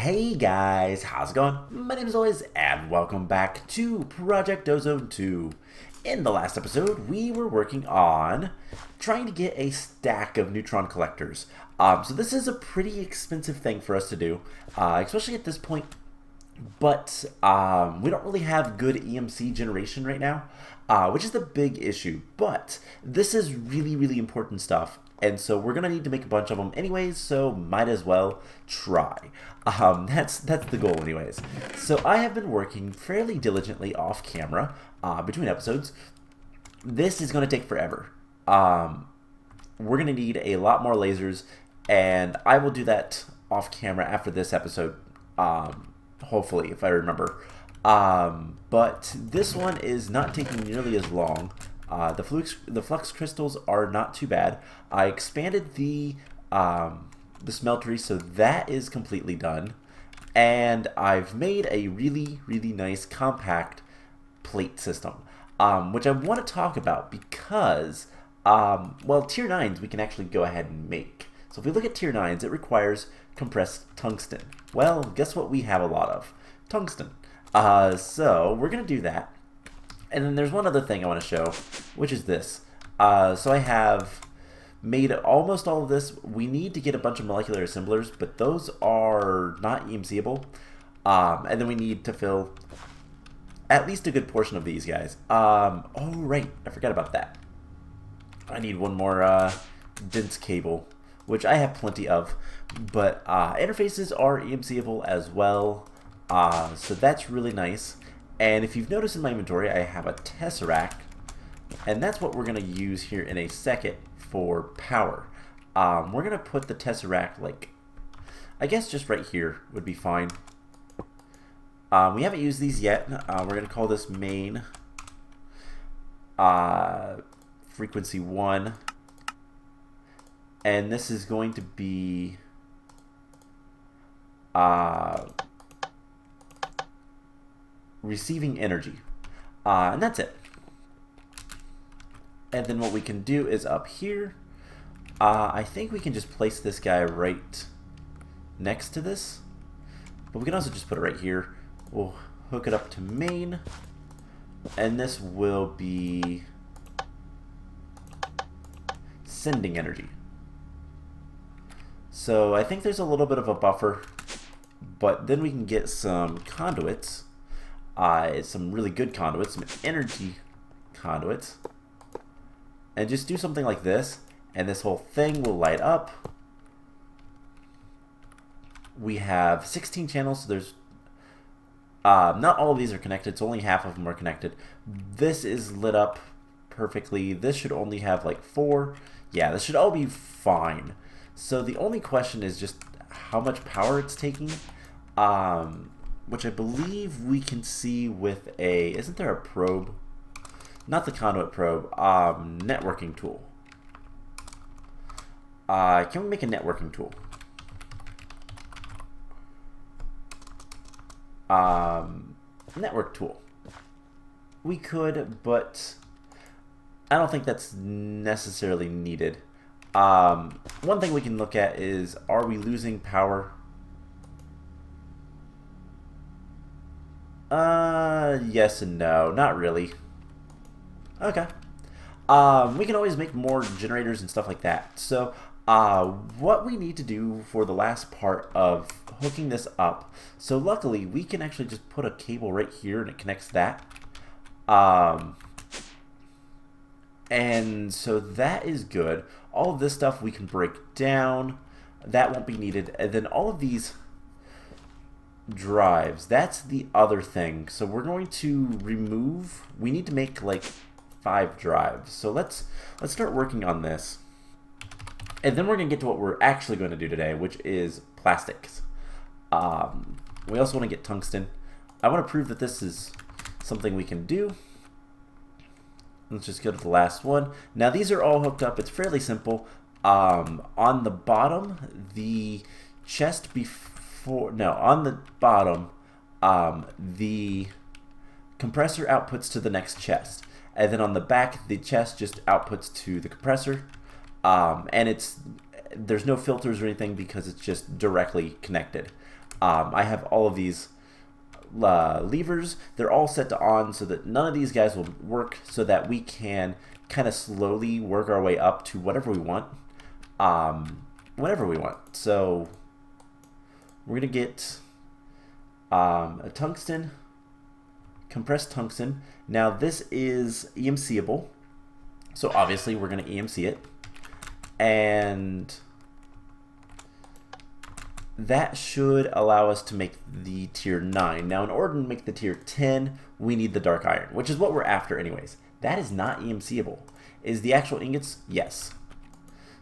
Hey guys, how's it going? My name is always, and welcome back to Project Ozone 2. In the last episode, we were working on trying to get a stack of neutron collectors. So this is a pretty expensive thing for us to do, especially at this point. But we don't really have good EMC generation right now, which is the big issue. But this is really important stuff. And so we're going to need to make a bunch of them anyways, so might as well try. That's the goal anyways. So I have been working fairly diligently off camera between episodes. This is going to take forever. We're going to need a lot more lasers, and I will do that off camera after this episode, hopefully, if I remember. But this one is not taking nearly as long. The flux crystals are not too bad. I expanded the smeltery, so that is completely done. And I've made a really nice compact plate system, which I want to talk about because, well, tier 9s we can actually go ahead and make. So if we look at tier 9s, it requires compressed tungsten. Well, guess what we have a lot of? Tungsten. So we're going to do that. And then there's one other thing I want to show, which is this. So I have made almost all of this. We need to get a bunch of molecular assemblers, but those are not EMCable. And then we need to fill at least a good portion of these guys. Oh, right. I forgot about that. I need one more dense cable, which I have plenty of. But interfaces are EMCable as well. So that's really nice. And if you've noticed in my inventory, I have a tesseract, and that's what we're going to use here in a second for power. We're going to put the tesseract, like, I guess just right here would be fine. We haven't used these yet. We're going to call this main frequency 1, and this is going to be receiving energy, and that's it. And then what we can do is up here, I think we can just place this guy right next to this, but we can also just put it right here. We'll hook it up to main, and this will be sending energy. So I think there's a little bit of a buffer, but then we can get some conduits. Some really good conduits, some energy conduits, and just do something like this, and this whole thing will light up. We have 16 channels, so there's not all of these are connected, so only half of them are connected. This is lit up perfectly. This should only have like 4. Yeah, this should all be fine. So the only question is just how much power it's taking. Which I believe we can see with a, isn't there a probe? Not the conduit probe, networking tool. Can we make a networking tool? Network tool. We could, but I don't think that's necessarily needed. One thing we can look at is, are we losing power? Yes and no, not really. Okay. We can always make more generators and stuff like that. So, what we need to do for the last part of hooking this up, so luckily we can actually just put a cable right here and it connects that. And so that is good. All of this stuff we can break down. That won't be needed. And then all of these drives, that's the other thing. So we're going to remove, we need to make like 5 drives. So let's start working on this, and then we're gonna get to what we're actually going to do today, which is plastics. We also want to get tungsten. I want to prove that this is something we can do. Let's just go to the last one. Now these are all hooked up. It's fairly simple. On the bottom, the chest on the bottom, the compressor outputs to the next chest, and then on the back, the chest just outputs to the compressor, and there's no filters or anything because it's just directly connected. I have all of these levers. They're all set to on so that none of these guys will work, so that we can kind of slowly work our way up to whatever we want, whenever we want. So we're going to get a tungsten, compressed tungsten. Now this is EMCable, so obviously we're going to EMC it, and that should allow us to make the tier 9. Now in order to make the tier 10, we need the dark iron, which is what we're after anyways. That is not EMCable. Is the actual ingots? Yes.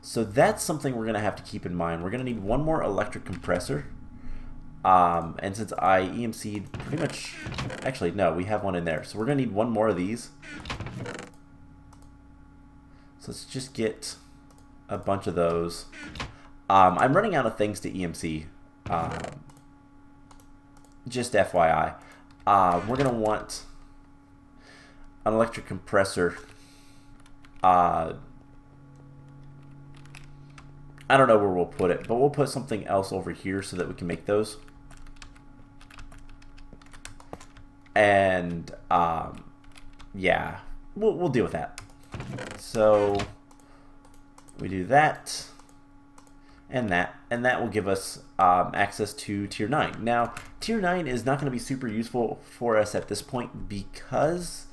So that's something we're going to have to keep in mind. We're going to need one more electric compressor. And since I EMC'd pretty much... Actually, no, we have one in there. So we're going to need one more of these. So let's just get a bunch of those. I'm running out of things to EMC. Just FYI. We're going to want an electric compressor. I don't know where we'll put it, but we'll put something else over here so that we can make those. And yeah, we'll deal with that. So we do that and that, and that will give us access to tier 9. Now, tier 9 is not going to be super useful for us at this point because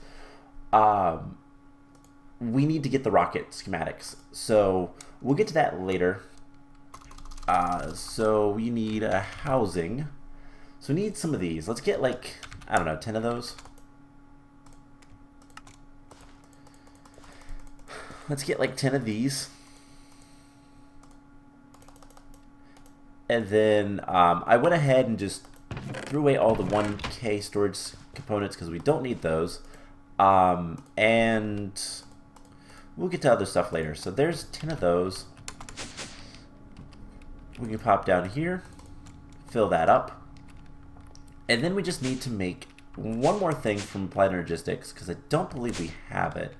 we need to get the rocket schematics. So we'll get to that later. So we need a housing. So we need some of these. Let's get like, I don't know, 10 of those. Let's get like 10 of these. And then I went ahead and just threw away all the 1K storage components because we don't need those. And we'll get to other stuff later. So there's 10 of those. We can pop down here, fill that up. And then we just need to make one more thing from Applied Energistics because I don't believe we have it.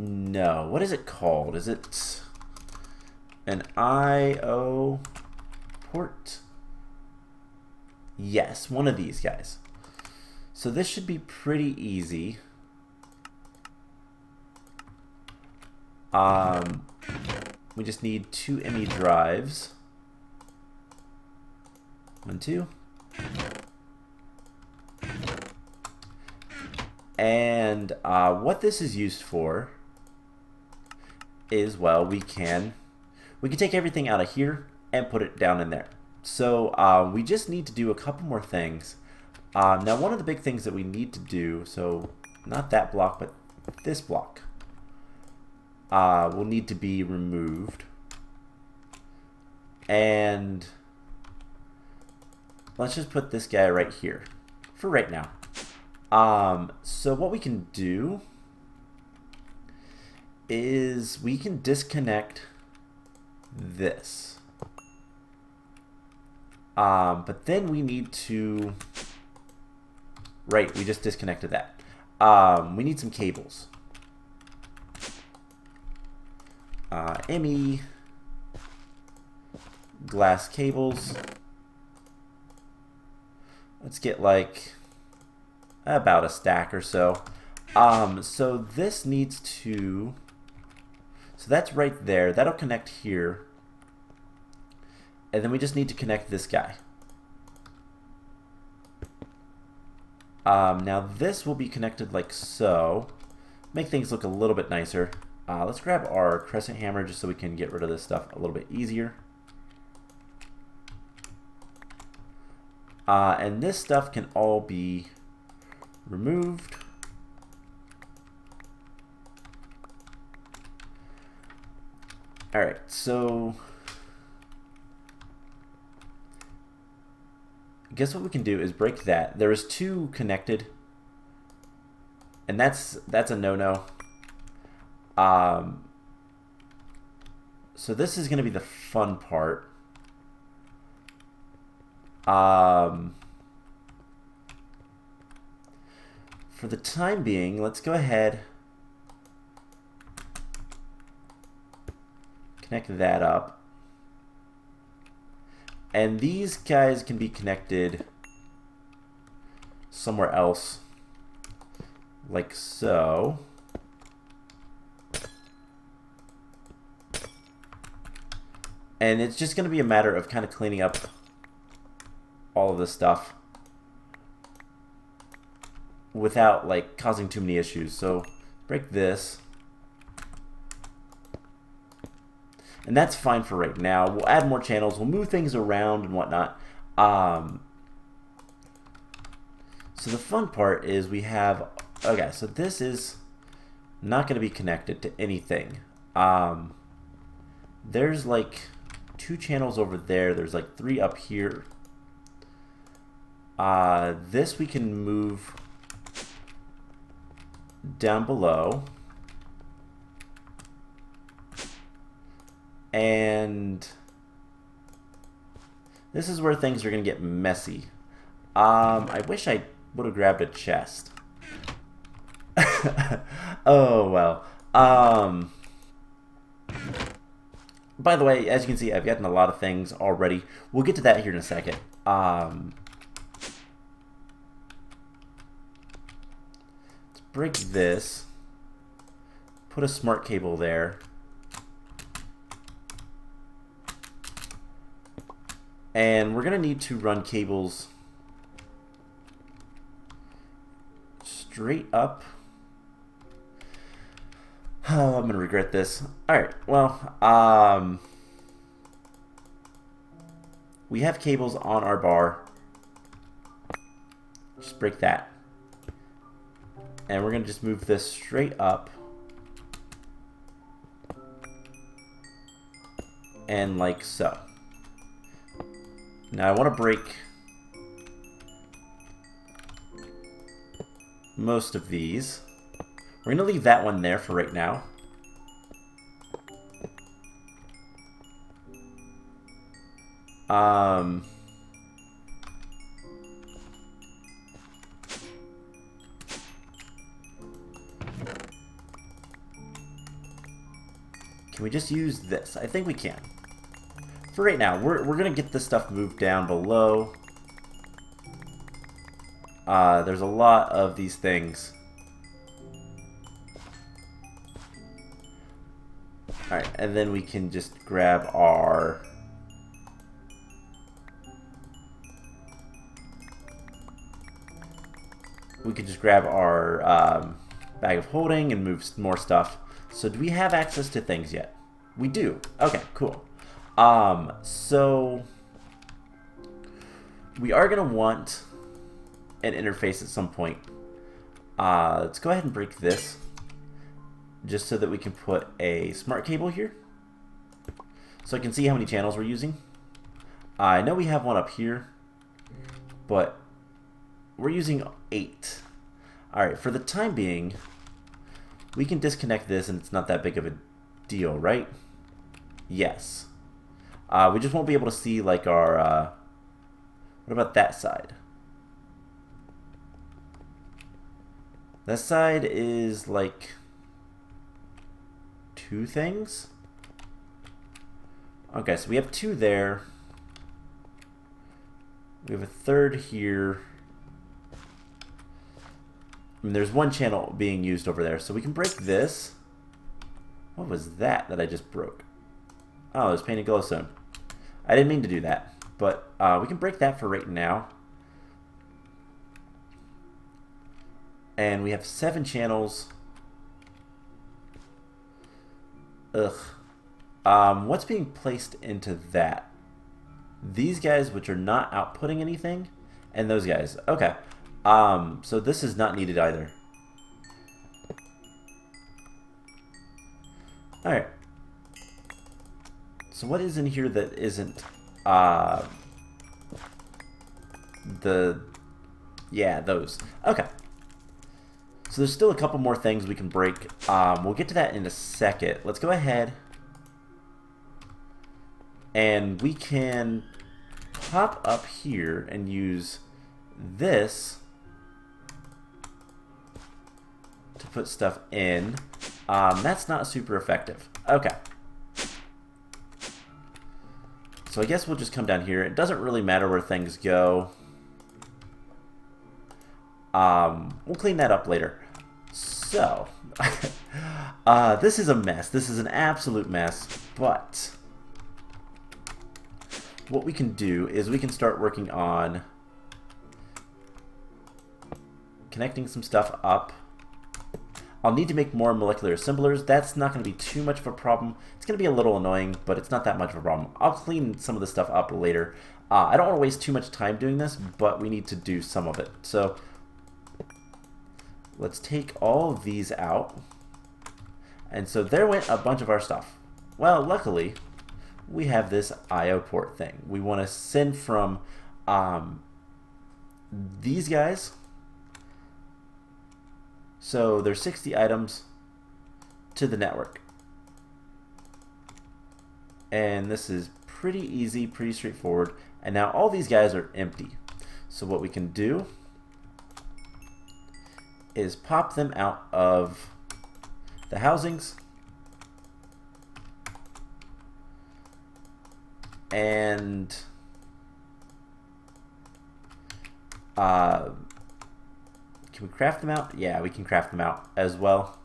No, what is it called? Is it an I/O port? Yes, one of these guys. So this should be pretty easy. We just need 2 ME drives. 1, 2. And what this is used for is, well, we can take everything out of here and put it down in there. So we just need to do a couple more things. Now one of the big things that we need to do, so not that block, but this block, will need to be removed. And let's just put this guy right here for right now. So what we can do is we can disconnect this. But then we need to, right, we just disconnected that. We need some cables. ME glass cables. Let's get like about a stack or so. So this needs to, so that's right there. That'll connect here. And then we just need to connect this guy. Now this will be connected like so. Make things look a little bit nicer. Let's grab our crescent hammer just so we can get rid of this stuff a little bit easier. And this stuff can all be removed. Alright, so I guess what we can do is break that. There is 2 connected, and that's a no-no. So this is going to be the fun part. For the time being, let's go ahead Connect that up. And these guys can be connected somewhere else, like so. And it's just going to be a matter of kind of cleaning up all of this stuff without like causing too many issues. So break this. And that's fine for right now. We'll add more channels. We'll move things around and whatnot. So the fun part is we have... Okay, so this is not going to be connected to anything. There's like 2 channels over there. There's like 3 up here. This we can move down below. And this is where things are going to get messy. I wish I would have grabbed a chest. Oh, well. By the way, as you can see, I've gotten a lot of things already. We'll get to that here in a second. Let's break this. Put a smart cable there. And we're going to need to run cables straight up. Oh, I'm going to regret this. Alright, well, we have cables on our bar. Just break that. And we're going to just move this straight up. And like so. Now I want to break most of these. We're going to leave that one there for right now. Can we just use this? I think we can. For right now, we're going to get this stuff moved down below. There's a lot of these things. Alright, and then we can just grab our... bag of holding and move more stuff. So do we have access to things yet? We do. Okay, cool. So we are going to want an interface at some point. Let's go ahead and break this just so that we can put a smart cable here so I can see how many channels we're using. I know we have one up here, but we're using 8. Alright, for the time being, we can disconnect this and it's not that big of a deal, right? Yes. We just won't be able to see like our, what about that side? That side is like 2 things? Okay, so we have 2 there. We have a 3rd here. I mean, there's 1 channel being used over there, so we can break this. What was that I just broke? Oh, it was painted glowstone. I didn't mean to do that, but we can break that for right now. And we have 7 channels. Ugh. What's being placed into that? These guys, which are not outputting anything, and those guys. Okay. So this is not needed either. Alright. So what is in here that isn't, yeah, those. Okay. So there's still a couple more things we can break. We'll get to that in a second. Let's go ahead and we can pop up here and use this to put stuff in. That's not super effective. Okay. So I guess we'll just come down here. It doesn't really matter where things go. We'll clean that up later. So, this is a mess. This is an absolute mess. But what we can do is we can start working on connecting some stuff up. I'll need to make more molecular assemblers. That's not going to be too much of a problem. It's going to be a little annoying, but it's not that much of a problem. I'll clean some of the stuff up later. I don't want to waste too much time doing this, but we need to do some of it. So let's take all of these out. And so there went a bunch of our stuff. Well, luckily, we have this I/O port thing. We want to send from these guys. So there's 60 items to the network. And this is pretty easy, pretty straightforward. And now all these guys are empty. So what we can do is pop them out of the housings. And can we craft them out? Yeah, we can craft them out as well.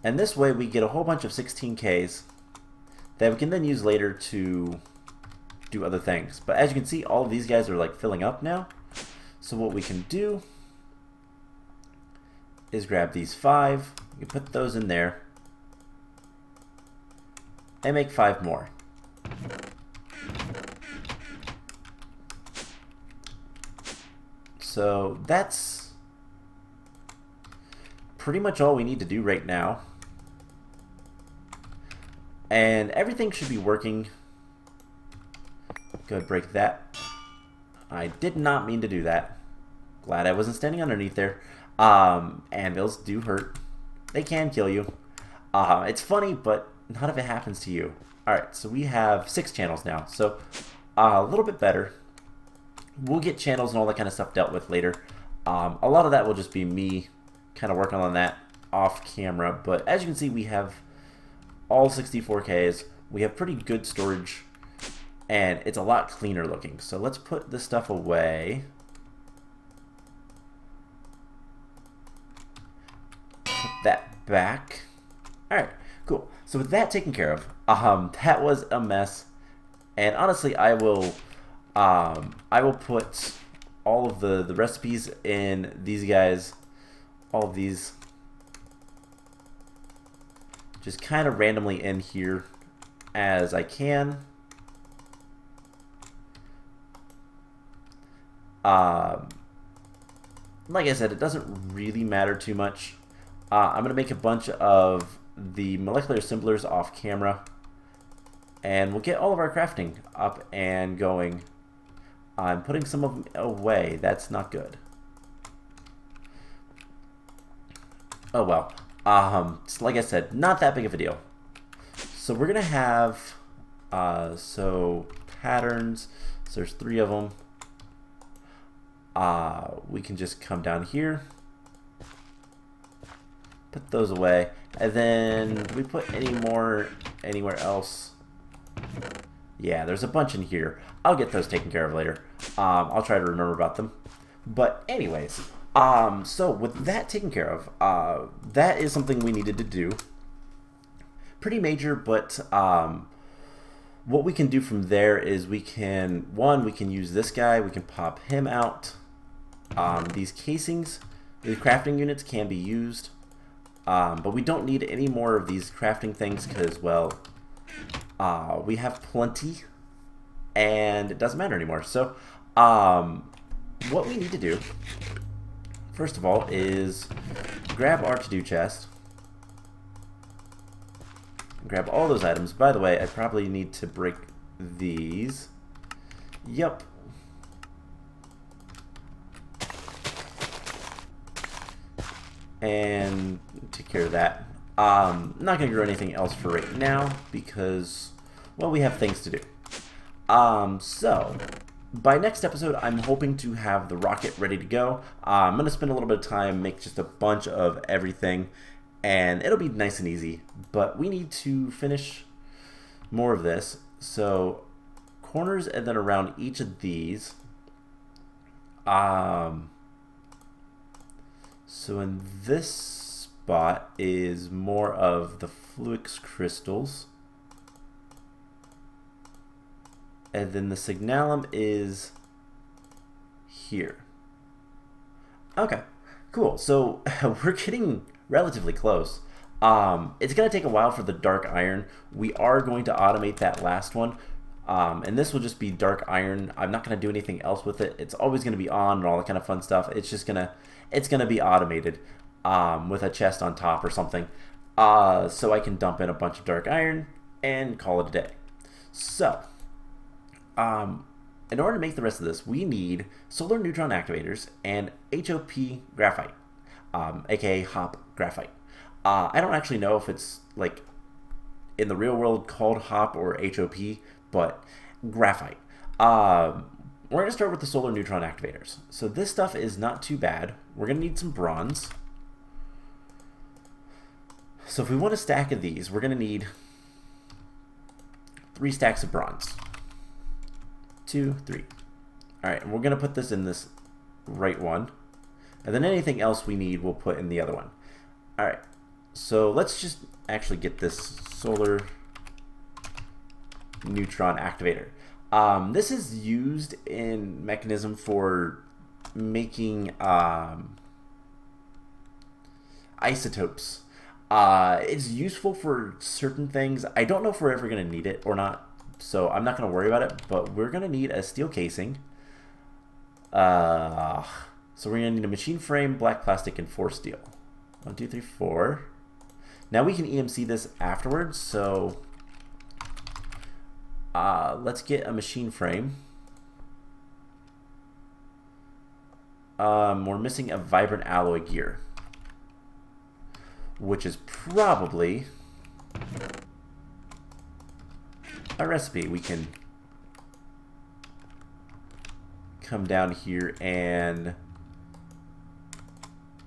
And this way we get a whole bunch of 16Ks that we can then use later to do other things. But as you can see, all of these guys are like filling up now. So what we can do is grab these 5, we can put those in there, and make 5 more. So that's pretty much all we need to do right now. And everything should be working. Go ahead, break that. I did not mean to do that. Glad I wasn't standing underneath there. Anvils do hurt. They can kill you. It's funny, but not if it happens to you. Alright, so we have 6 channels now. So a little bit better. We'll get channels and all that kind of stuff dealt with later. A lot of that will just be me kind of working on that off camera. But as you can see, we have all 64Ks. We have pretty good storage. And it's a lot cleaner looking. So let's put this stuff away. Put that back. Alright, cool. So with that taken care of, that was a mess. And honestly, I will put all of the recipes in these guys, all of these, just kind of randomly in here as I can. Like I said, it doesn't really matter too much. I'm going to make a bunch of the molecular assemblers off camera, and we'll get all of our crafting up and going. I'm putting some of them away. That's not good. Oh well. So like I said, not that big of a deal. So we're gonna have so patterns. So there's 3 of them. We can just come down here, put those away, and then do we put any more anywhere else? Yeah, there's a bunch in here. I'll get those taken care of later. I'll try to remember about them. But anyways, so with that taken care of, that is something we needed to do. Pretty major, but what we can do from there is we can use this guy. We can pop him out. These casings, the crafting units can be used, but we don't need any more of these crafting things because, well, we have plenty, and it doesn't matter anymore. So, what we need to do, first of all, is grab our to-do chest, grab all those items. By the way, I probably need to break these. Yep. And take care of that. I'm not going to grow anything else for right now because, well, we have things to do. So, by next episode, I'm hoping to have the rocket ready to go. I'm going to spend a little bit of time, make just a bunch of everything, and it'll be nice and easy. But we need to finish more of this. So corners and then around each of these. So in this spot is more of the Fluix crystals. And then the signalum is here. Okay, cool. So we're getting relatively close. It's going to take a while for the dark iron. We are going to automate that last one. And this will just be dark iron. I'm not going to do anything else with it. It's always going to be on and all that kind of fun stuff. It's just going to be automated with a chest on top or something. So I can dump in a bunch of dark iron and call it a day. So, in order to make the rest of this, we need Solar Neutron Activators and HOP Graphite, aka Hop Graphite. I don't actually know if it's like in the real world called Hop or HOP, but graphite. We're going to start with the Solar Neutron Activators. So this stuff is not too bad. We're going to need some bronze. So if we want a stack of these, we're going to need 3 stacks of bronze. 2, 3. Alright, and we're going to put this in this right one. And then anything else we need, we'll put in the other one. Alright, so let's just actually get this Solar Neutron Activator. This is used in Mekanism for making isotopes. It's useful for certain things. I don't know if we're ever going to need it or not, so I'm not going to worry about it, but we're going to need a steel casing. So we're going to need a machine frame, black plastic, and 4 steel. 1, 2, 3, 4. Now we can EMC this afterwards, so let's get a machine frame. We're missing a vibrant alloy gear, which is probably a recipe. We can come down here and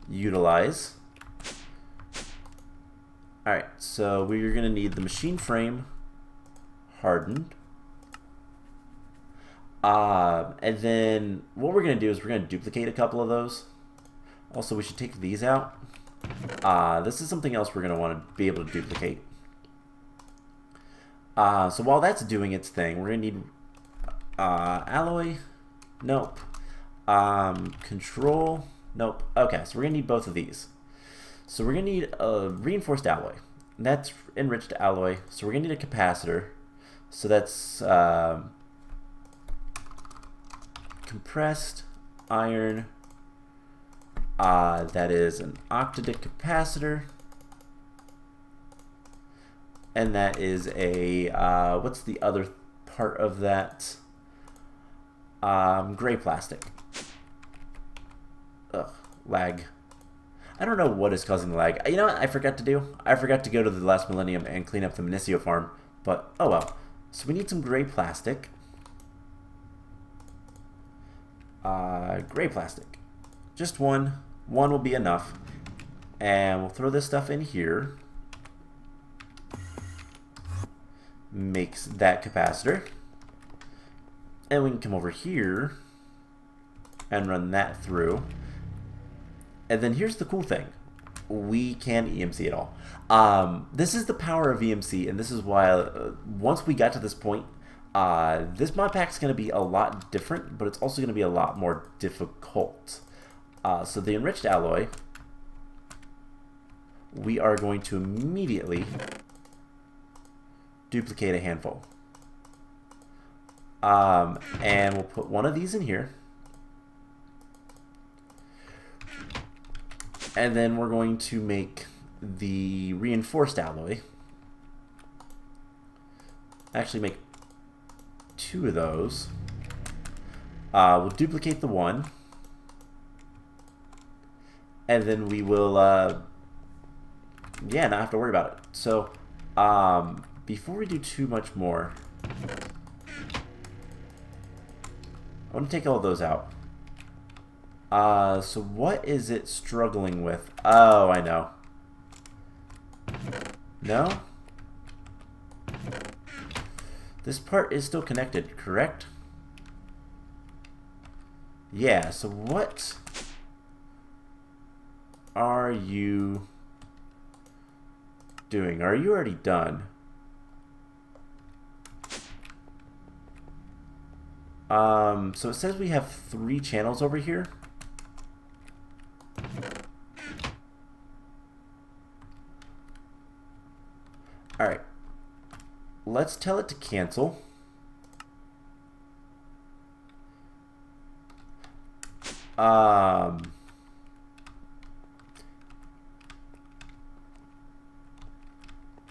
utilize. Alright, so we're going to need the machine frame hardened. And then what we're going to do is we're going to duplicate a couple of those. Also, we should take these out. This is something else we're going to want to be able to duplicate. So while that's doing its thing, we're going to need alloy. Nope. Control. Nope. Okay, so we're going to need both of these. So we're going to need a reinforced alloy. That's enriched alloy. So we're going to need a capacitor. So that's compressed iron. That is an octadic capacitor. And that is a, what's the other part of that? Gray plastic. Ugh, lag. I don't know what is causing the lag. You know what I forgot to do? I forgot to go to the last millennium and clean up the Minicio farm. But, oh well. So we need some gray plastic. Gray plastic. Just one. One will be enough. And we'll throw this stuff in here. Makes that capacitor. And we can come over here and run that through. And then here's the cool thing. We can EMC it all. This is the power of EMC, and this is why once we got to this point, this mod pack is going to be a lot different, but it's also going to be a lot more difficult. So the enriched alloy, we are going to immediately duplicate a handful. And we'll put one of these in here. And then we're going to make the reinforced alloy. Actually make 2 of those. We'll duplicate the one. And then we will, yeah, not have to worry about it. So, before we do too much more, I want to take all those out. So what is it struggling with? Oh, I know. No? This part is still connected, correct? Yeah, so what are you doing? Are you already done? So it says we have 3 channels over here. Alright. Let's tell it to cancel.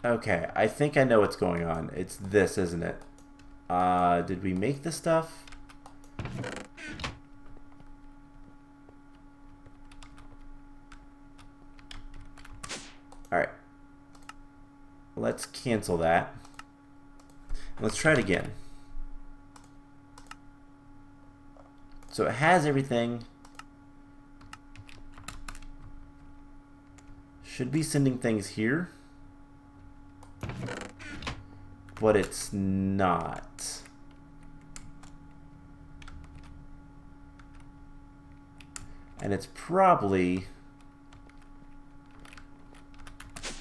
Okay, I think I know what's going on. It's this, isn't it? Did we make this stuff? Alright. Let's cancel that. Let's try it again. So it has everything. Should be sending things here. But it's not. And it's probably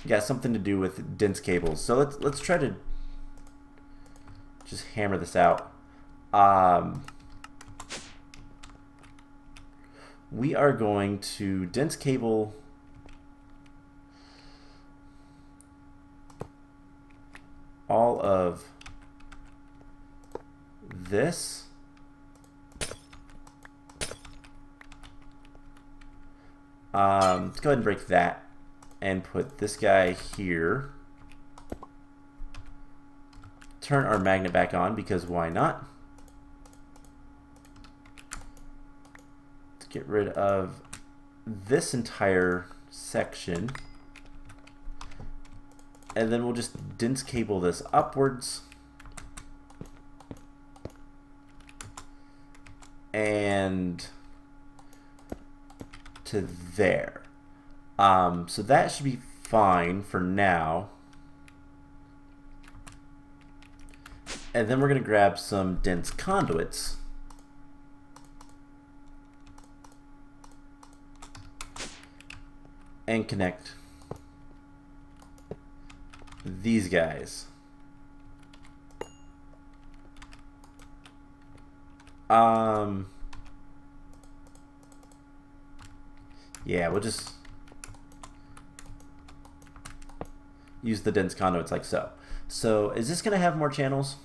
got something to do with dense cables. So let's try to just hammer this out. We are going to dense cable all of this. Let's go ahead and break that and put this guy here. Turn our magnet back on because why not? Let's get rid of this entire section. And then we'll just dense cable this upwards. And to there. So that should be fine for now. And then we're going to grab some dense conduits. And connect these guys. Yeah, we'll just use the dense conduits like so. So is this going to have more channels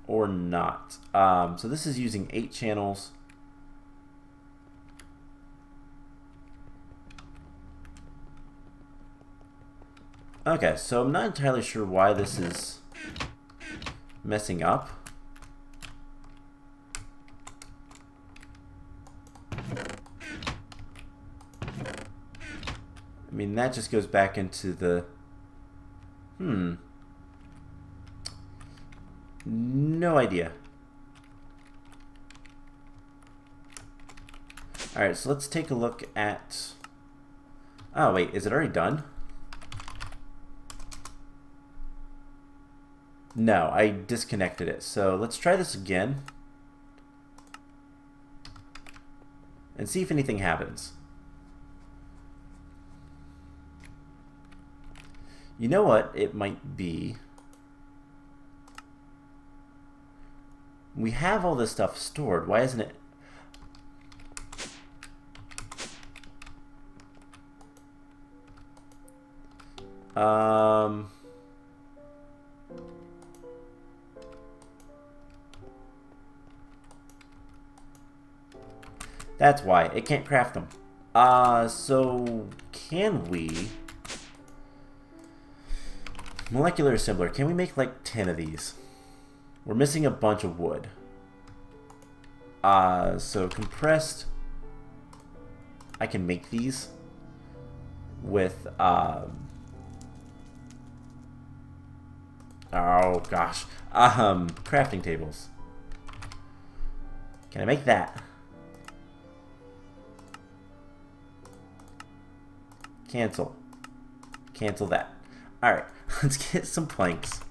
or not? So this is using 8 channels. Okay, so I'm not entirely sure why this is messing up. I mean, that just goes back into the... No idea. Alright, so let's take a look at... Oh, wait, is it already done? No, I disconnected it. So let's try this again. And see if anything happens. You know what it might be? We have all this stuff stored. Why isn't it? That's why. It can't craft them. So can we... Molecular assembler. Can we make like 10 of these? We're missing a bunch of wood. So compressed. I can make these with oh gosh. Crafting tables. Can I make that? Cancel. Cancel that. Alright, let's get some planks.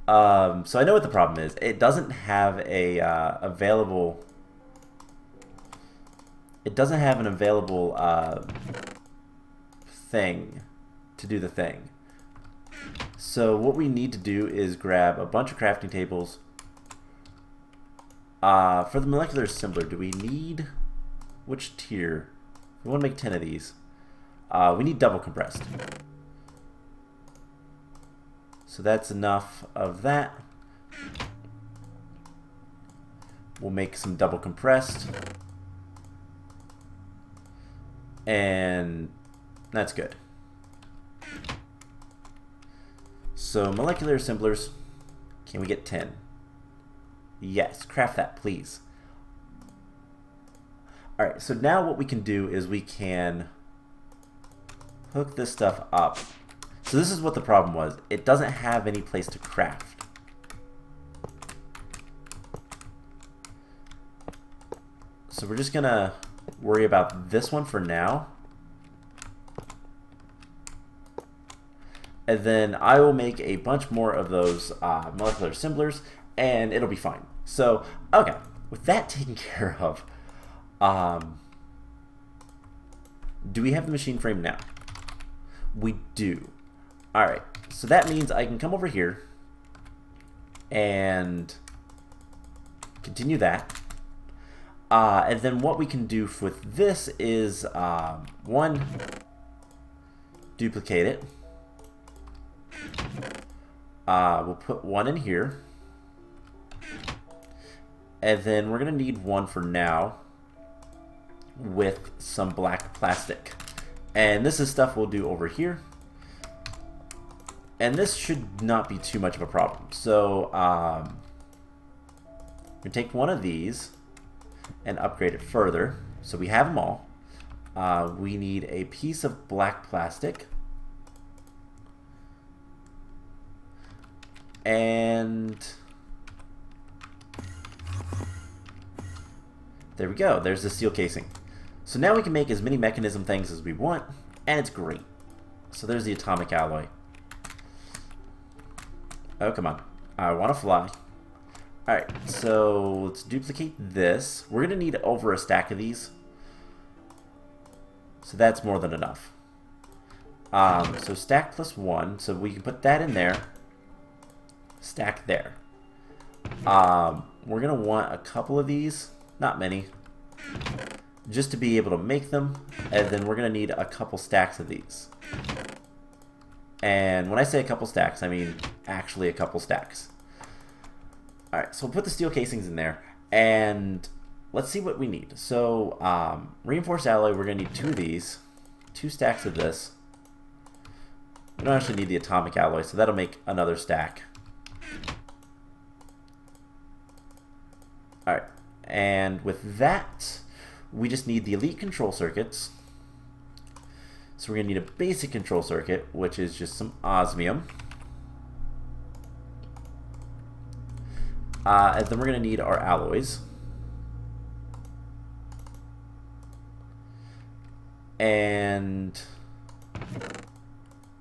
So I know what the problem is. It doesn't have a available. It doesn't have an available thing to do the thing. So what we need to do is grab a bunch of crafting tables. For the molecular assembler, do we need which tier? We want to make 10 of these. We need double compressed. So that's enough of that. We'll make some double compressed. And that's good. So molecular assemblers, can we get 10? Yes, craft that, please. Alright, so now what we can do is we can hook this stuff up. So this is what the problem was. It doesn't have any place to craft. So we're just gonna worry about this one for now. And then I will make a bunch more of those molecular assemblers, and it'll be fine. So, okay, with that taken care of, do we have the machine frame now? We do. Alright, so that means I can come over here and continue that. And then what we can do with this is, one, duplicate it. We'll put one in here. And then we're going to need one for now with some black plastic. And this is stuff we'll do over here. And this should not be too much of a problem. So, we take one of these and upgrade it further. So we have them all. We need a piece of black plastic. And there we go. There's the steel casing. So now we can make as many mechanism things as we want, and it's great. So there's the atomic alloy. Oh, come on. I want to fly. Alright, so let's duplicate this. We're going to need over a stack of these. So that's more than enough. So stack plus one, so we can put that in there. Stack there. We're going to want a couple of these. Not many. Just to be able to make them. And then we're going to need a couple stacks of these. And when I say a couple stacks, I mean actually a couple stacks. Alright, so we'll put the steel casings in there. And let's see what we need. So, reinforced alloy, we're going to need 2 of these. 2 stacks of this. We don't actually need the atomic alloy, so that'll make another stack. Alright, and with that, we just need the elite control circuits. So we're going to need a basic control circuit, which is just some osmium. And then we're going to need our alloys. And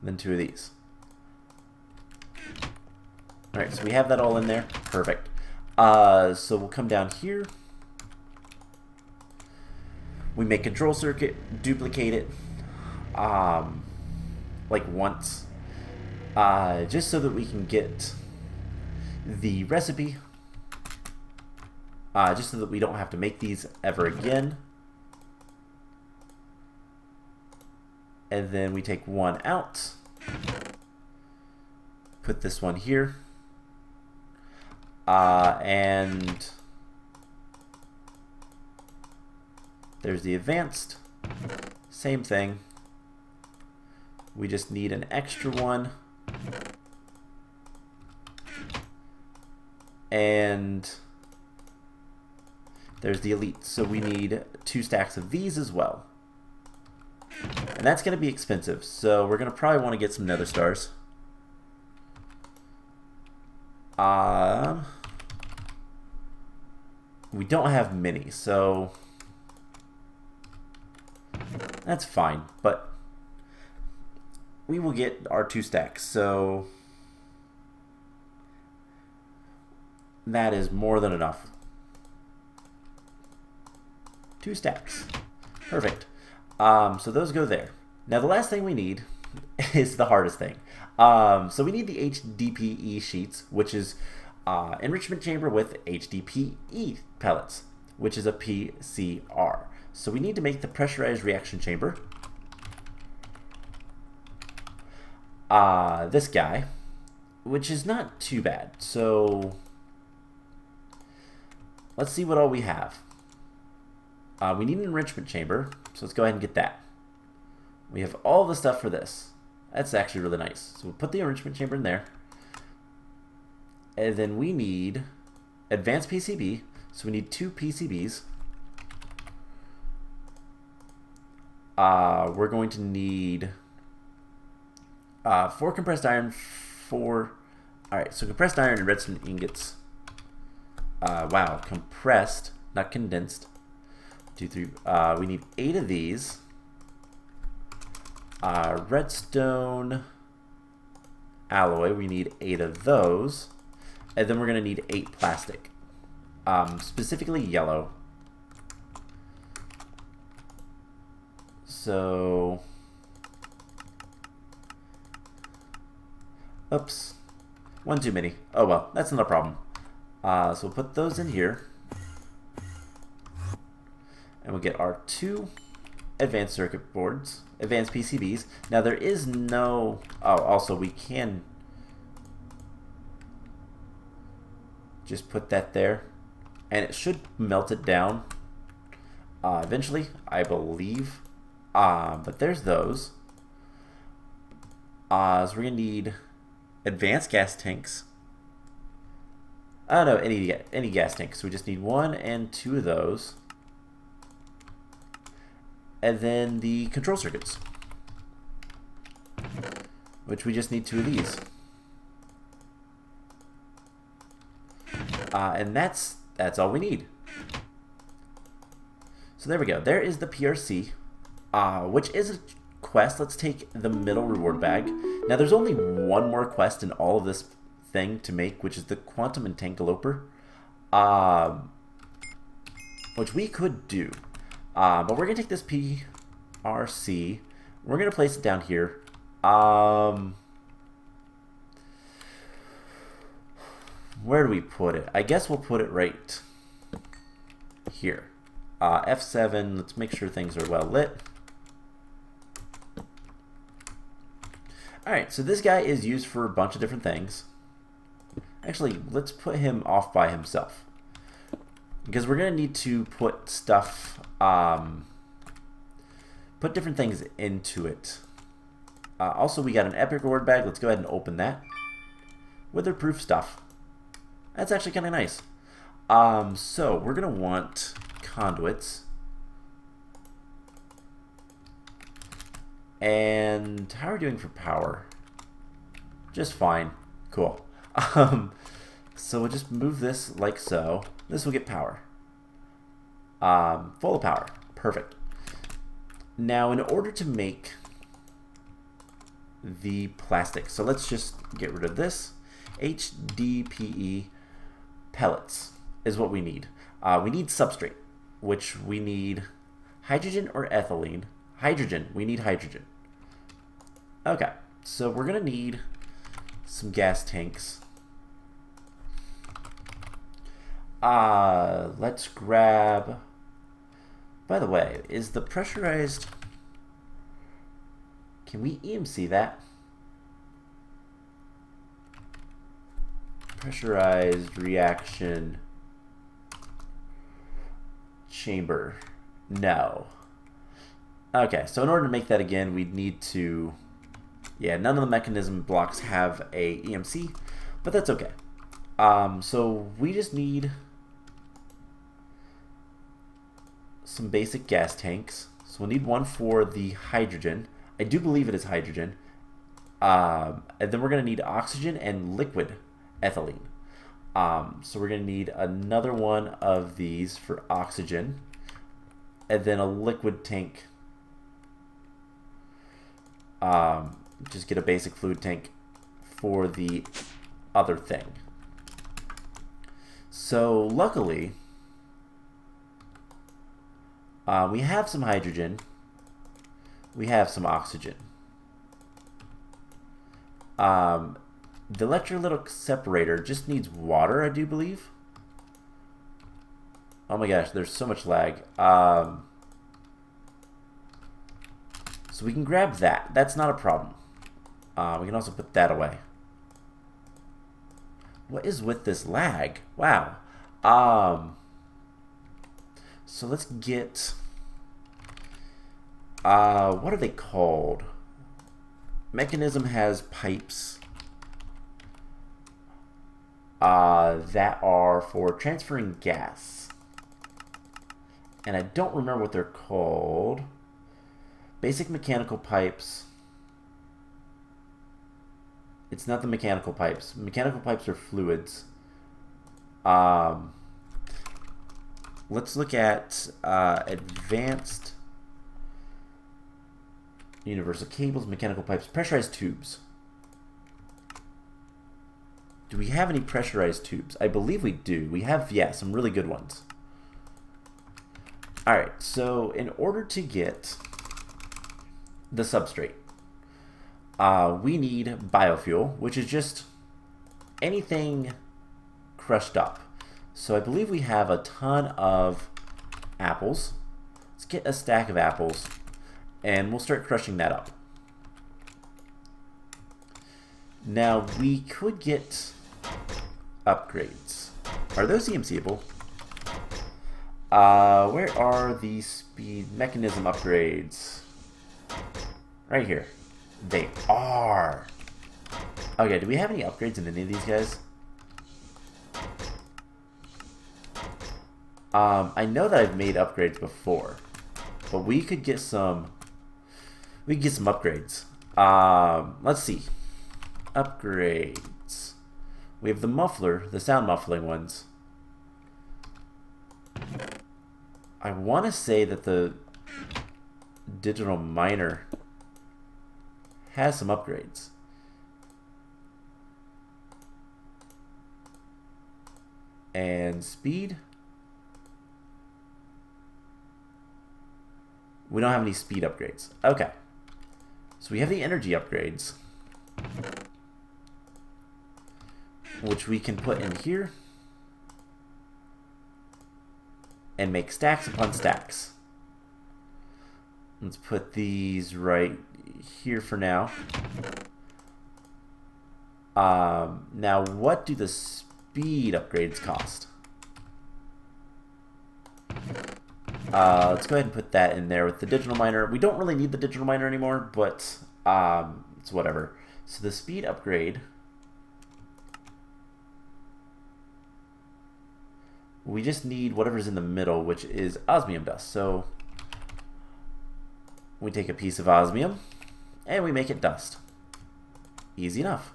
then 2 of these. Alright, so we have that all in there. Perfect. So we'll come down here. We make control circuit, duplicate it. Like once. Just so that we can get the recipe. Just so that we don't have to make these ever again. And then we take one out. Put this one here. And there's the advanced. Same thing. We just need an extra one. And there's the elite. So we need 2 stacks of these as well. And that's going to be expensive. So we're going to probably want to get some nether stars. We don't have many, so that's fine. But we will get our 2 stacks. So That is more than enough. 2 stacks. Perfect. So those go there. Now the last thing we need is the hardest thing. So we need the HDPE sheets, which is enrichment chamber with HDPE pellets, which is a PCR. So we need to make the pressurized reaction chamber. This guy, which is not too bad. So let's see what all we have. We need an enrichment chamber, so let's go ahead and get that. We have all the stuff for this. That's actually really nice. So we'll put the enrichment chamber in there. And then we need advanced PCB. So we need 2 PCBs. We're going to need 4 compressed iron, 4... Alright, so compressed iron and redstone ingots. Wow, compressed, not condensed. 2, 3. We need 8 of these. Redstone alloy, we need 8 of those. And then we're going to need 8 plastic. Specifically yellow. So... Oops. 1 too many. Oh well, that's not a problem. So we'll put those in here. And we'll get our 2 advanced circuit boards, advanced PCBs. Now there is no... Oh, also we can just put that there. And it should melt it down eventually, I believe. But there's those. So we're going to need advanced gas tanks. Oh no, any gas tanks. So we just need 1 and 2 of those. And then the control circuits, which we just need 2 of these. And that's all we need. So there we go. There is the PRC, which is a quest. Let's take the middle reward bag. Now there's only 1 more quest in all of this thing to make, which is the quantum entangloper, which we could do. But we're going to take this PRC. We're going to place it down here. Where do we put it? I guess we'll put it right here. F7. Let's make sure things are well lit. Alright, so this guy is used for a bunch of different things. Actually, let's put him off by himself, because we're going to need to put stuff, put different things into it. Also, we got an epic reward bag. Let's go ahead and open that. Witherproof stuff. That's actually kind of nice. So we're going to want conduits. And how are we doing for power? Just fine. Cool. So we'll just move this like so. This will get power. Full of power. Perfect. Now, in order to make the plastic, so let's just get rid of this. HDPE pellets is what we need. We need substrate, which we need hydrogen or ethylene. Hydrogen. We need hydrogen. Okay, so we're going to need some gas tanks. Let's grab... By the way, is the pressurized... Can we EMC that? Pressurized reaction chamber. No. Okay, so in order to make that again, we'd need to... Yeah, none of the mechanism blocks have a EMC, but that's okay. So we just need some basic gas tanks. So we'll need one for the hydrogen. I do believe it is hydrogen. And then we're going to need oxygen and liquid ethylene. So we're going to need another one of these for oxygen. And then a liquid tank. Just get a basic fluid tank for the other thing. So luckily, we have some hydrogen. We have some oxygen. The electrolytic separator just needs water, I do believe. Oh my gosh, there's so much lag. So we can grab that. That's not a problem. We can also put that away. What is with this lag? Wow. So let's get... what are they called? Mekanism has pipes that are for transferring gas. And I don't remember what they're called. Basic mechanical pipes. It's not the mechanical pipes. Mechanical pipes are fluids. Let's look at advanced universal cables, mechanical pipes, pressurized tubes. Do we have any pressurized tubes? I believe we do. We have, yeah, some really good ones. Alright, so in order to get the substrate, we need biofuel, which is just anything crushed up. So I believe we have a ton of apples. Let's get a stack of apples, and we'll start crushing that up. Now, we could get upgrades. Are those EMCable? Where are the speed mechanism upgrades? Right here. They are. Okay, do we have any upgrades in any of these guys? I know that I've made upgrades before, but we could get some. We could get some upgrades. Let's see. Upgrades. We have the muffler, the sound muffling ones. I want to say that the digital miner has some upgrades. And speed. We don't have any speed upgrades. Okay. So we have the energy upgrades, which we can put in here and make stacks upon stacks. Let's put these right here for now. Now, what do the speed upgrades cost? Let's go ahead and put that in there with the digital miner. We don't really need the digital miner anymore, but it's whatever. So the speed upgrade, we just need whatever's in the middle, which is osmium dust. So we take a piece of osmium and we make it dust. Easy enough.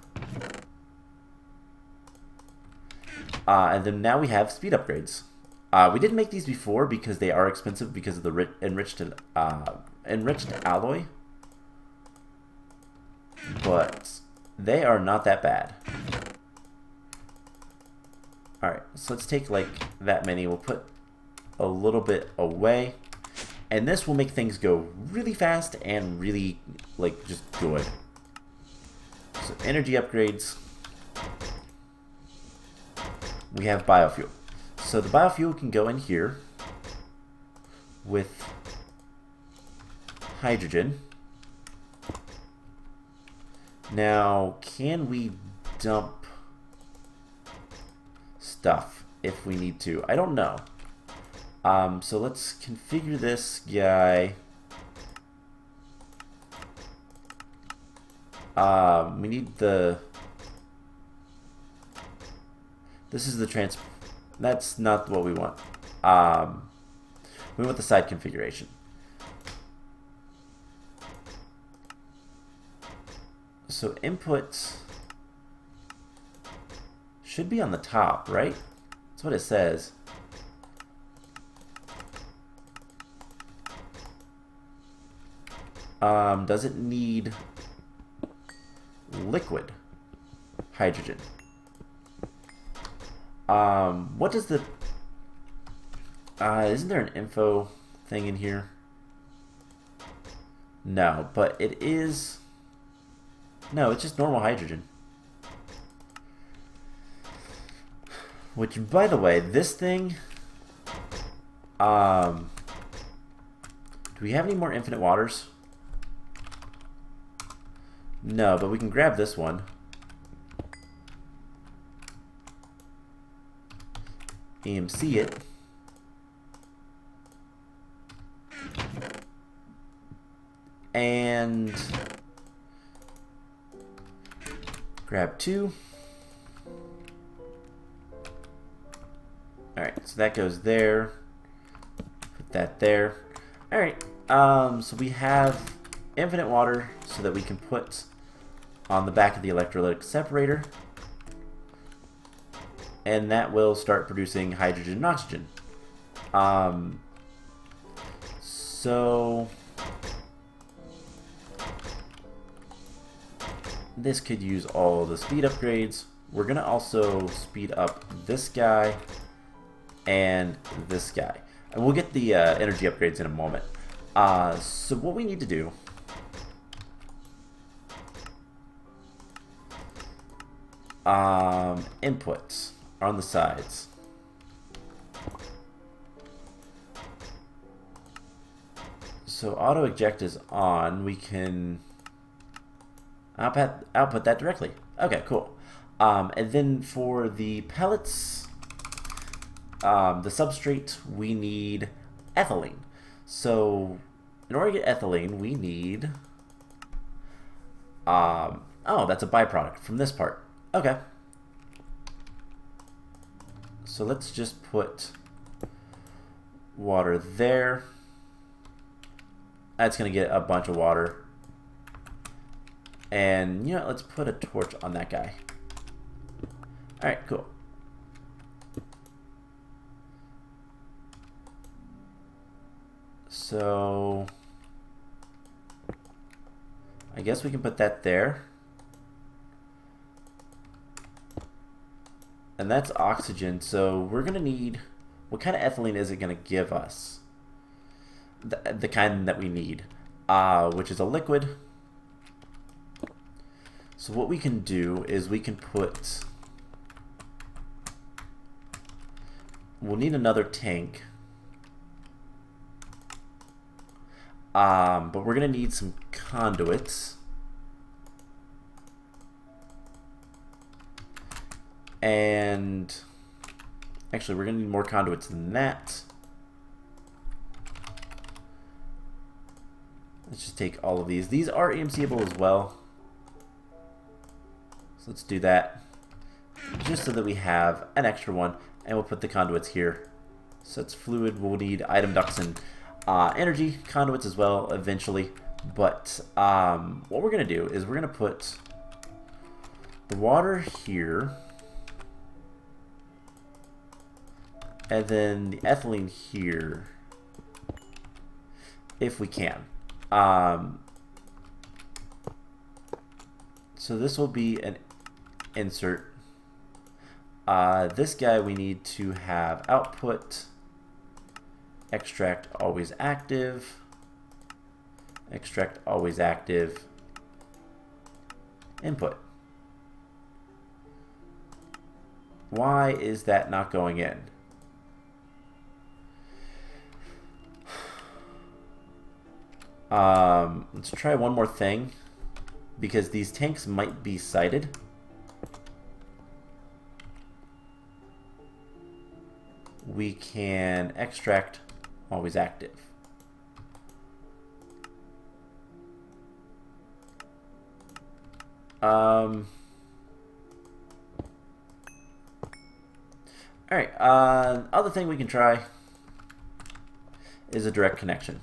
And then now we have speed upgrades. We didn't make these before because they are expensive because of the enriched alloy, but they are not that bad. Alright, so let's take like that many. We'll put a little bit away, and this will make things go really fast and really like just good. So energy upgrades. We have biofuel. So the biofuel can go in here with hydrogen. Now, can we dump stuff if we need to? I don't know. So let's configure this guy. We need the... This is the That's not what we want. We want the side configuration. So inputs should be on the top, right? That's what it says. Does it need liquid hydrogen? What does the... isn't there an info thing in here? No, but it is... No, it's just normal hydrogen. Which, by the way, this thing... do we have any more infinite waters? No, but we can grab this one. EMC it. And grab 2. Alright, so that goes there. Put that there. Alright, so we have infinite water so that we can put on the back of the electrolytic separator. And that will start producing hydrogen and oxygen. So this could use all the speed upgrades. We're gonna also speed up this guy and this guy. And we'll get the energy upgrades in a moment. So what we need to do inputs are on the sides. So auto eject is on. We can output that directly. Okay, cool. And then for the pellets, the substrate, we need ethylene. So in order to get ethylene, we need oh, that's a byproduct from this part. Okay. So let's just put water there. That's going to get a bunch of water. And, you know, let's put a torch on that guy. Alright, cool. So I guess we can put that there. And that's oxygen, so we're going to need... What kind of ethylene is it going to give us? The kind that we need, which is a liquid. So what we can do is we can put... We'll need another tank. But we're going to need some conduits. And actually, we're going to need more conduits than that. Let's just take all of these. These are EMCable as well. So let's do that. Just so that we have an extra one. And we'll put the conduits here. So it's fluid. We'll need item ducts and energy conduits as well eventually. But what we're going to do is we're going to put the water here. And then the ethylene here, if we can. So this will be an insert. This guy we need to have output, extract always active, extract always active, input. Why is that not going in? Let's try one more thing, because these tanks might be sighted. We can extract always active. Alright, other thing we can try is a direct connection.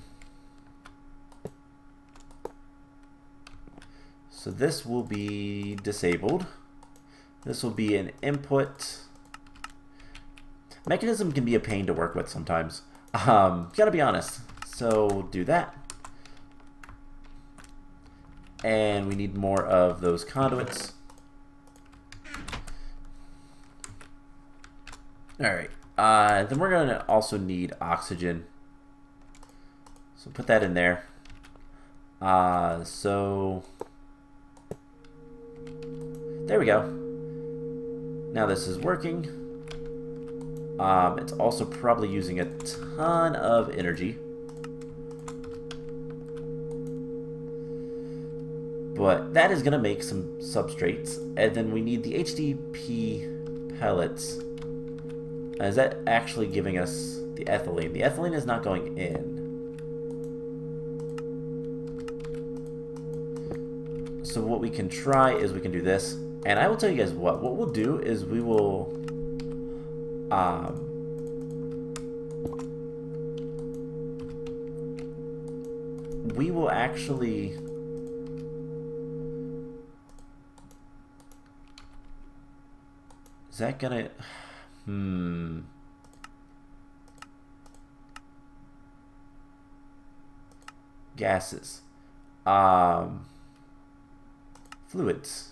So this will be disabled. This will be an input. Mekanism can be a pain to work with sometimes. Gotta be honest. So do that. And we need more of those conduits. Alright. Then we're going to also need oxygen. So put that in there. So there we go. Now this is working. It's also probably using a ton of energy. But that is going to make some substrates. And then we need the HDPE pellets. Is that actually giving us the ethylene? The ethylene is not going in. So what we can try is we can do this. And I will tell you guys what we'll do is we will actually is that gonna gases, fluids,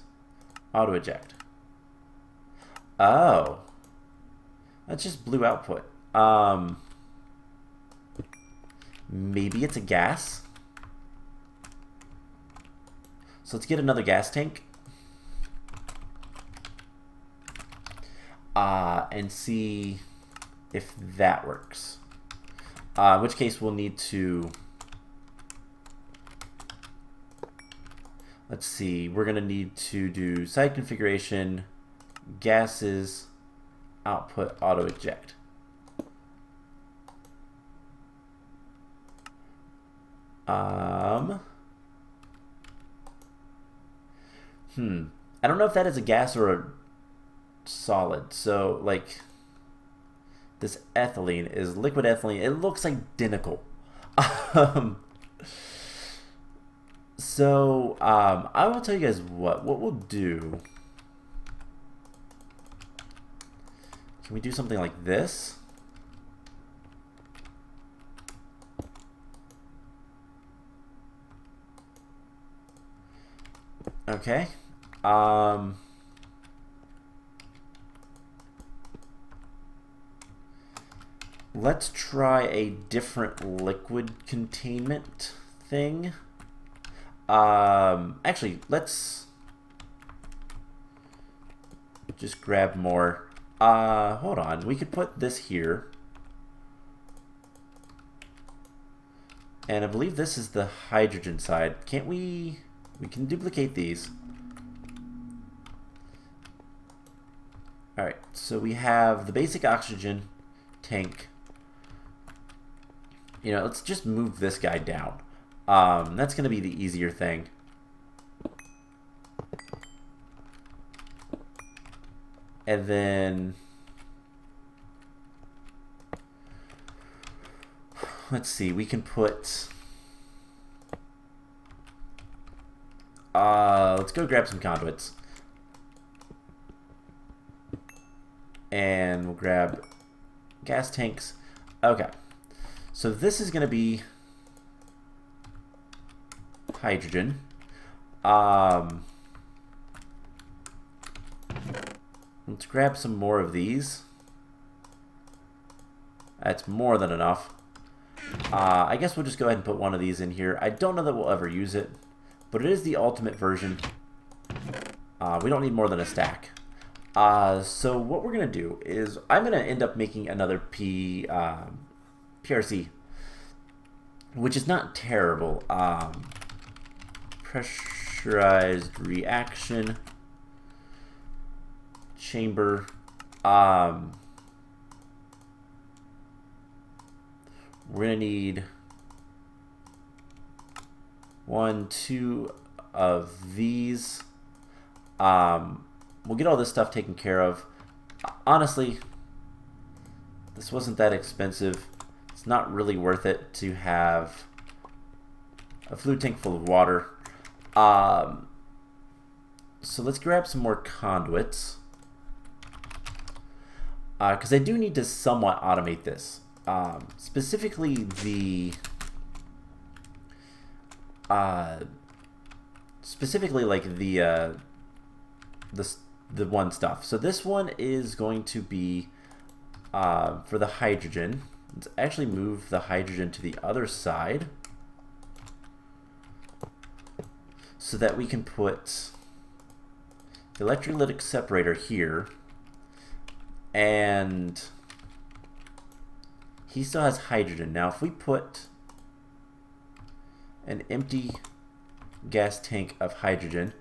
auto eject. Oh, that's just blue output. Maybe it's a gas. So let's get another gas tank. And see if that works. In which case we'll need to, let's see, we're going to need to do side configuration, gases, output, auto eject. I don't know if that is a gas or a solid. So like this ethylene is liquid ethylene. It looks identical. So I will tell you guys what we'll do. Can we do something like this? Okay. Let's try a different liquid containment thing. Actually, let's just grab more. Hold on. We could put this here. And I believe this is the hydrogen side. Can't we? We can duplicate these. Alright, so we have the basic oxygen tank. You know, let's just move this guy down. That's going to be the easier thing. And then let's see, we can put let's go grab some conduits. And we'll grab gas tanks. Okay. So this is going to be hydrogen. Let's grab some more of these. That's more than enough. I guess we'll just go ahead and put one of these in here. I don't know that we'll ever use it, but it is the ultimate version. We don't need more than a stack. So what we're going to do is I'm going to end up making another PRC, which is not terrible. Pressurized reaction chamber. We're going to need 1, 2 of these. We'll get all this stuff taken care of. Honestly, this wasn't that expensive. It's not really worth it to have a fluid tank full of water. So let's grab some more conduits. Because I do need to somewhat automate this. Specifically like the one stuff. So this one is going to be for the hydrogen. Let's actually move the hydrogen to the other side so that we can put the electrolytic separator here, and he still has hydrogen. Now if we put an empty gas tank of hydrogen,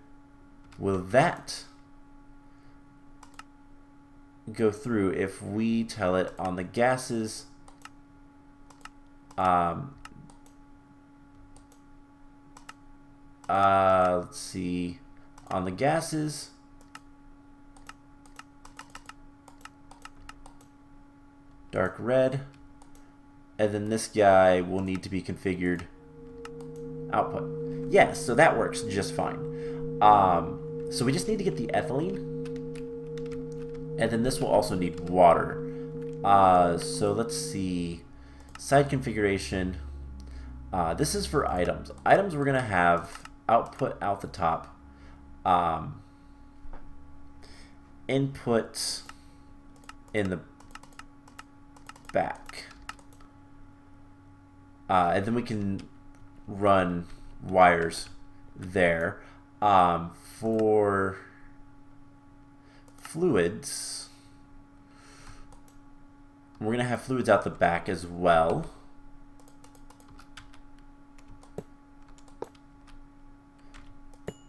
will that go through if we tell it on the gases let's see, on the gases dark red, and then this guy will need to be configured output. Yes, so that works just fine. So we just need to get the ethylene, and then this will also need water. So let's see, side configuration. This is for items. Items, we're gonna have output out the top, input in the back, and then we can run wires there. For fluids, we're gonna have fluids out the back as well.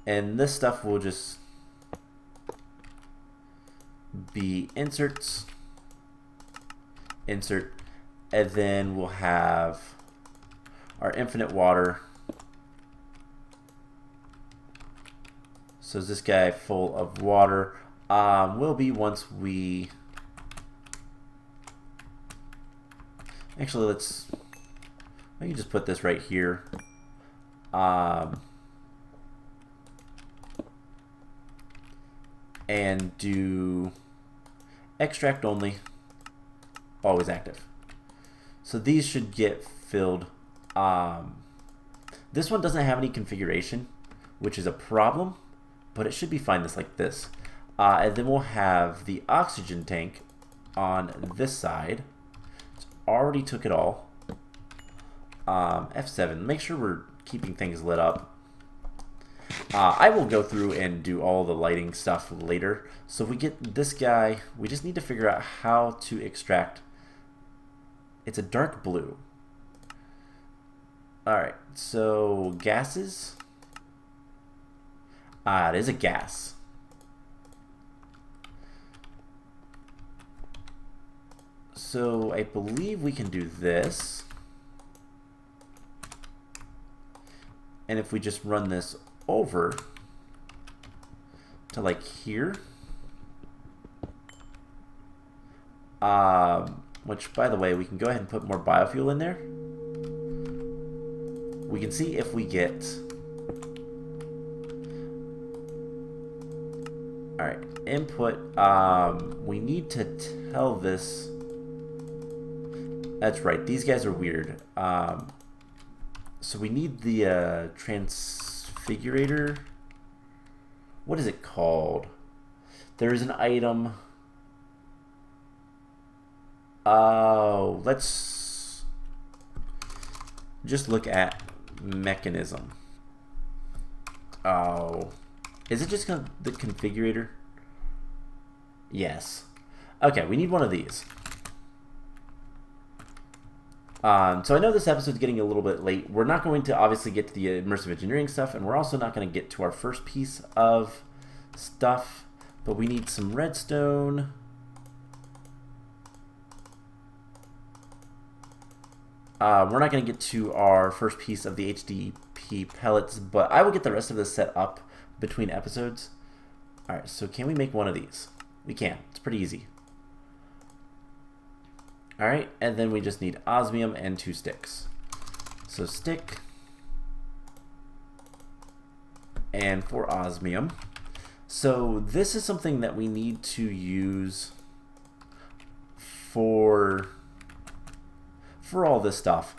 And this stuff will just be inserts, insert, and then we'll have our infinite water. So is this guy full of water? Will be once we... Actually, let's... I can just put this right here. And do extract only, always active. So these should get filled. This one doesn't have any configuration, which is a problem, but it should be fine just like this. And then we'll have the oxygen tank on this side. It's already took it all. F7, make sure we're keeping things lit up. I will go through and do all the lighting stuff later. So if we get this guy, we just need to figure out how to extract. It's a dark blue. Alright, so gases. It is a gas. So I believe we can do this. And if we just run this over to like here, which by the way, we can go ahead and put more biofuel in there. We can see if we get, all right, input, we need to tell this, that's right, these guys are weird. So we need the transfigurator. What is it called? There's an item. Oh, let's just look at Mekanism. Oh, is it just the configurator? Yes. Okay, we need one of these. So I know this episode's getting a little bit late. We're not going to obviously get to the immersive engineering stuff, and we're also not going to get to our first piece of stuff, but we need some redstone. We're not going to get to our first piece of the HDPE pellets, but I will get the rest of this set up between episodes. Alright, so can we make one of these? We can. It's pretty easy. Alright, and then we just need osmium and 2 sticks. So stick and 4 osmium. So this is something that we need to use for all this stuff.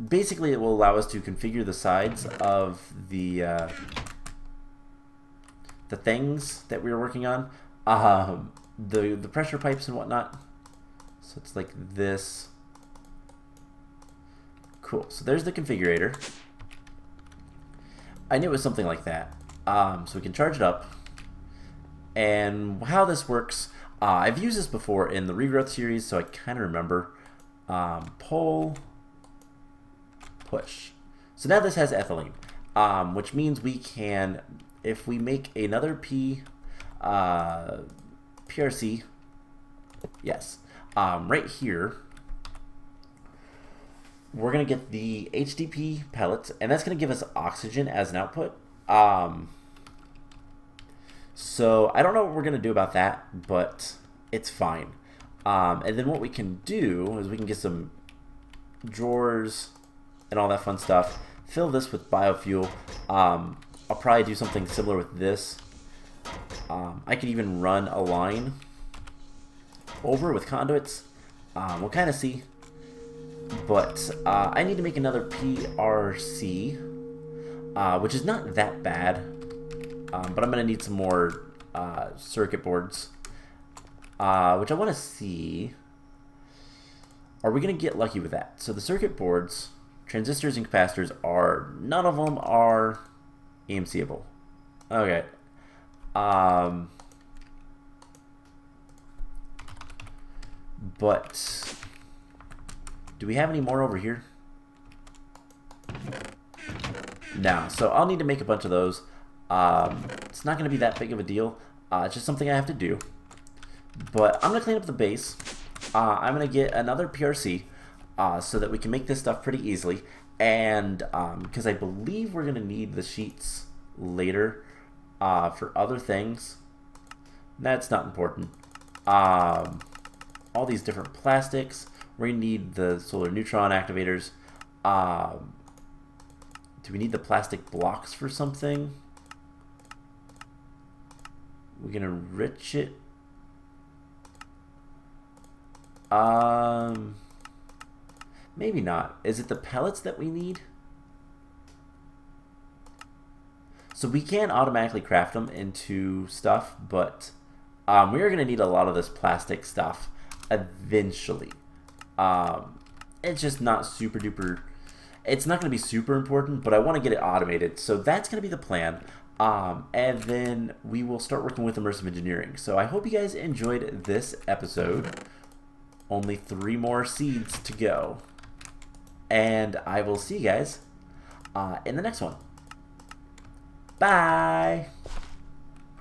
Basically, it will allow us to configure the sides of the things that we were working on. the pressure pipes and whatnot. So it's like this. Cool. So there's the configurator. I knew it was something like that. So we can charge it up. And how this works, I've used this before in the regrowth series, so I kind of remember. Pull, push. So now this has ethylene, which means we can, if we make another PRC, yes, right here, we're going to get the HDPE pellets, and that's going to give us oxygen as an output. So I don't know what we're going to do about that, but it's fine. And then what we can do is we can get some drawers and all that fun stuff. Fill this with biofuel. I'll probably do something similar with this. I could even run a line over with conduits. We'll kind of see. But I need to make another PRC, which is not that bad. But I'm going to need some more circuit boards, which I want to see. Are we going to get lucky with that? So the circuit boards, transistors and capacitors are, none of them are EMC-able. Okay. But do we have any more over here? No. So I'll need to make a bunch of those. It's not going to be that big of a deal. It's just something I have to do. But I'm going to clean up the base. I'm going to get another PRC so that we can make this stuff pretty easily. And because I believe we're going to need the sheets later for other things. That's not important. All these different plastics. We're going to need the Solar Neutron Activators. Do we need the plastic blocks for something? We're going to enrich it. Maybe not. Is it the pellets that we need? So we can automatically craft them into stuff, but we are going to need a lot of this plastic stuff eventually. It's just not super duper. It's not going to be super important, but I want to get it automated. So that's going to be the plan. And then we will start working with immersive engineering. So I hope you guys enjoyed this episode. Only 3 more seeds to go. And I will see you guys in the next one. Bye!